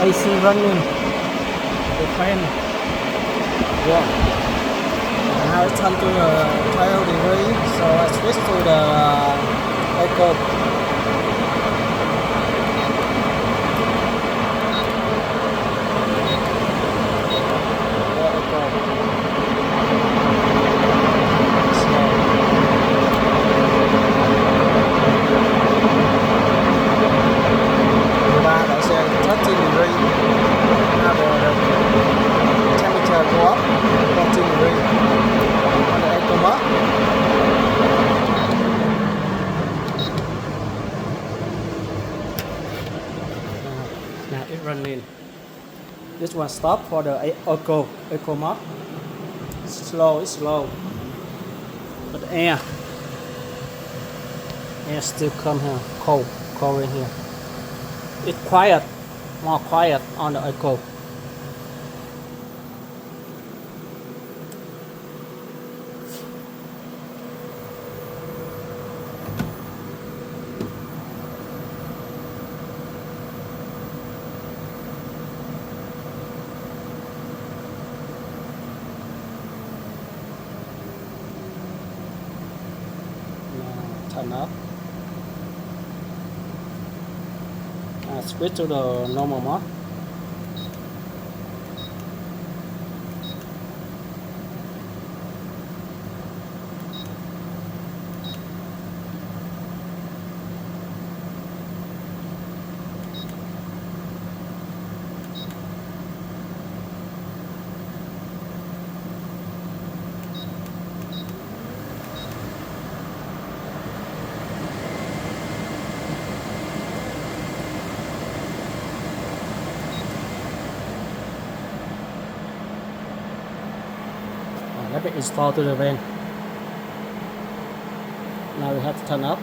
AC running, the fan. Yeah. Now it's time to the 12 degree, so I switch to the eco. Now it's running. This one stop for the eco mode. It's slow. But the air still come here, cold in here. It's quiet, more quiet on the eco. Turn up. Switch to the normal mode. Let me install to the van. Now we have to turn up.